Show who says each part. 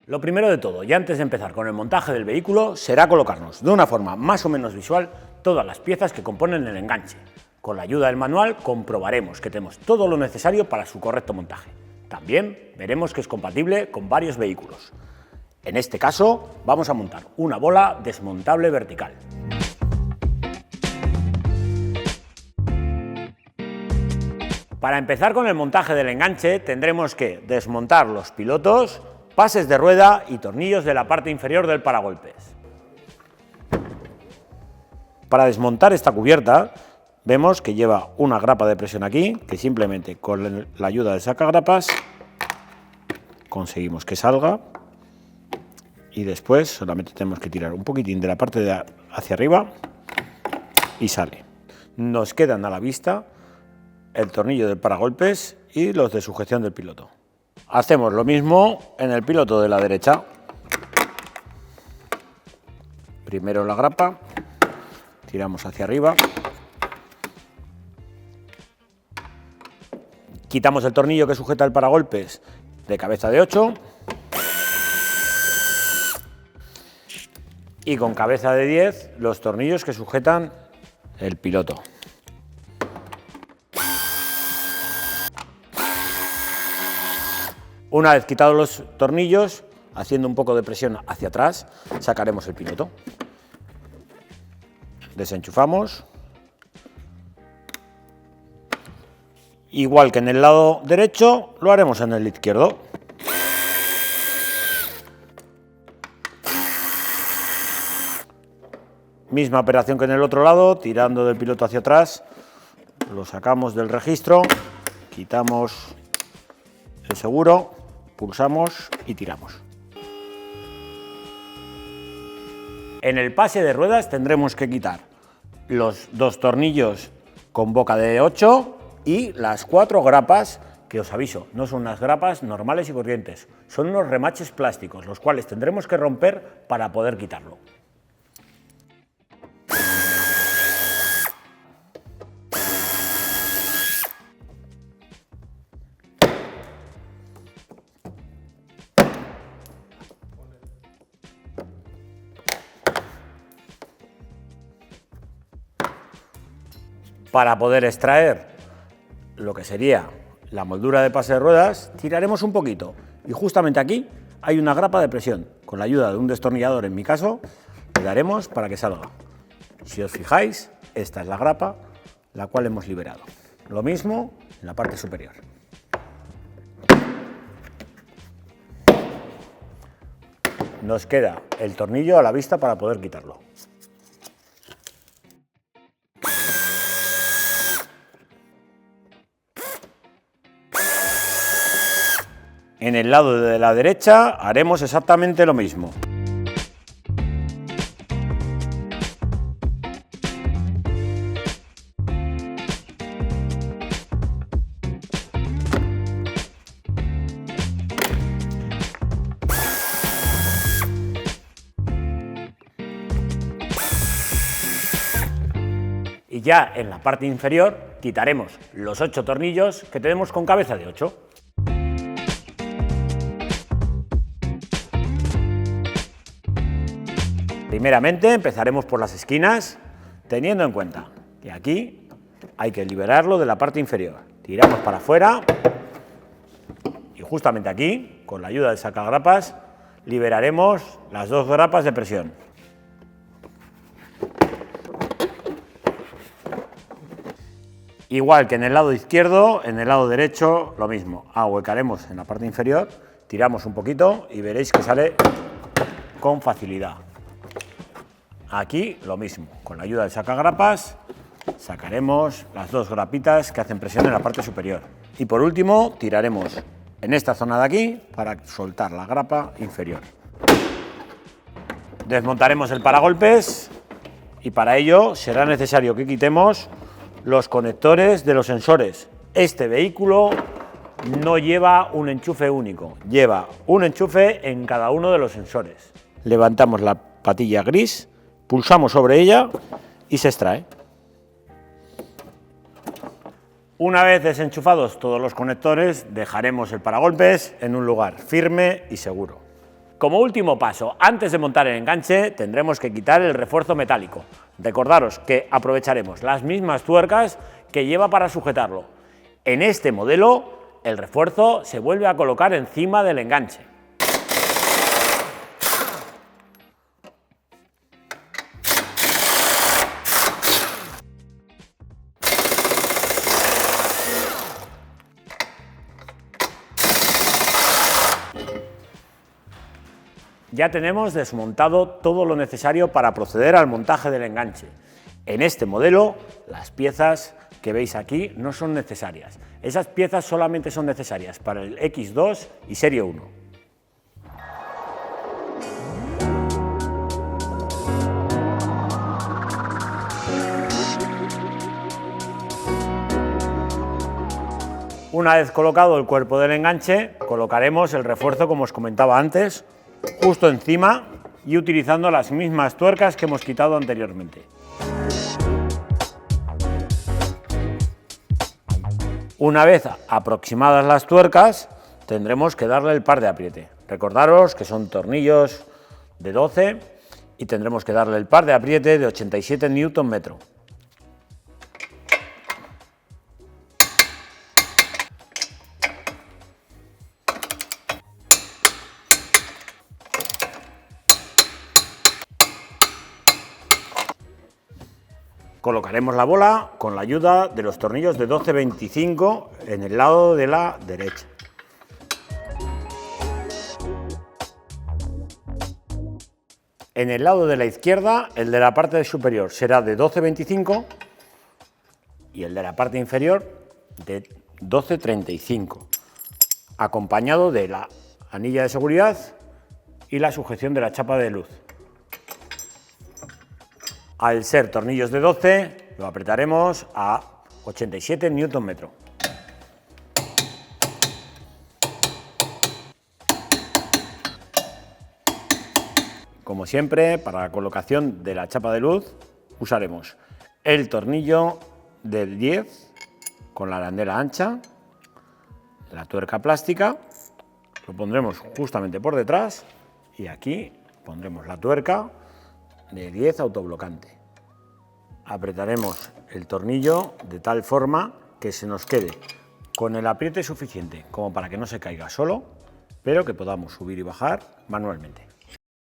Speaker 1: Lo primero de todo, y antes de empezar con el montaje del vehículo, será colocarnos de una forma más o menos visual todas las piezas que componen el enganche. Con la ayuda del manual comprobaremos que tenemos todo lo necesario para su correcto montaje. También veremos que es compatible con varios vehículos. En este caso, vamos a montar una bola desmontable vertical. Para empezar con el montaje del enganche, tendremos que desmontar los pilotos, pases de rueda y tornillos de la parte inferior del paragolpes. Para desmontar esta cubierta, vemos que lleva una grapa de presión aquí, que simplemente con la ayuda del sacagrapas conseguimos que salga, y después solamente tenemos que tirar un poquitín de la parte de hacia arriba y sale. Nos quedan a la vista el tornillo del paragolpes y los de sujeción del piloto. Hacemos lo mismo en el piloto de la derecha. Primero la grapa, tiramos hacia arriba, quitamos el tornillo que sujeta el paragolpes de cabeza de 8 y con cabeza de 10 los tornillos que sujetan el piloto. Una vez quitados los tornillos, haciendo un poco de presión hacia atrás, sacaremos el piloto. Desenchufamos. Igual que en el lado derecho, lo haremos en el izquierdo. Misma operación que en el otro lado, tirando del piloto hacia atrás, lo sacamos del registro, quitamos el seguro, pulsamos y tiramos. En el pase de ruedas tendremos que quitar los 2 tornillos con boca de 8 y las 4 grapas, que os aviso, no son unas grapas normales y corrientes, son unos remaches plásticos, los cuales tendremos que romper para poder quitarlo. Para poder extraer lo que sería la moldura de pase de ruedas, tiraremos un poquito y justamente aquí hay una grapa de presión. Con la ayuda de un destornillador, en mi caso, le daremos para que salga. Si os fijáis, esta es la grapa, la cual hemos liberado. Lo mismo en la parte superior. Nos queda el tornillo a la vista para poder quitarlo. En el lado de la derecha haremos exactamente lo mismo. Y ya en la parte inferior quitaremos los 8 tornillos que tenemos con cabeza de 8. Primeramente empezaremos por las esquinas, teniendo en cuenta que aquí hay que liberarlo de la parte inferior. Tiramos para afuera y justamente aquí, con la ayuda del sacagrapas, liberaremos las 2 grapas de presión. Igual que en el lado izquierdo, en el lado derecho lo mismo. Ahuecaremos en la parte inferior, tiramos un poquito y veréis que sale con facilidad. Aquí lo mismo, con la ayuda del sacagrapas sacaremos las 2 grapitas que hacen presión en la parte superior. Y por último tiraremos en esta zona de aquí para soltar la grapa inferior. Desmontaremos el paragolpes y para ello será necesario que quitemos los conectores de los sensores. Este vehículo no lleva un enchufe único, lleva un enchufe en cada uno de los sensores. Levantamos la patilla gris, pulsamos sobre ella y se extrae. Una vez desenchufados todos los conectores, dejaremos el paragolpes en un lugar firme y seguro. Como último paso, antes de montar el enganche, tendremos que quitar el refuerzo metálico. Recordaros que aprovecharemos las mismas tuercas que lleva para sujetarlo. En este modelo, el refuerzo se vuelve a colocar encima del enganche. Ya tenemos desmontado todo lo necesario para proceder al montaje del enganche. En este modelo, las piezas que veis aquí no son necesarias. Esas piezas solamente son necesarias para el X2 y serie 1. Una vez colocado el cuerpo del enganche, colocaremos el refuerzo, como os comentaba antes, justo encima y utilizando las mismas tuercas que hemos quitado anteriormente. Una vez aproximadas las tuercas, tendremos que darle el par de apriete. Recordaros que son tornillos de 12 y tendremos que darle el par de apriete de 87 Nm. Colocaremos la bola con la ayuda de los tornillos de 12-25 en el lado de la derecha. En el lado de la izquierda, el de la parte superior será de 12-25 y el de la parte inferior de 12-35, acompañado de la anilla de seguridad y la sujeción de la chapa de luz. Al ser tornillos de 12, lo apretaremos a 87 Nm. Como siempre, para la colocación de la chapa de luz, usaremos el tornillo del 10 con la arandela ancha, la tuerca plástica, lo pondremos justamente por detrás y aquí pondremos la tuerca de 10 autoblocante. Apretaremos el tornillo de tal forma que se nos quede con el apriete suficiente como para que no se caiga solo, pero que podamos subir y bajar manualmente.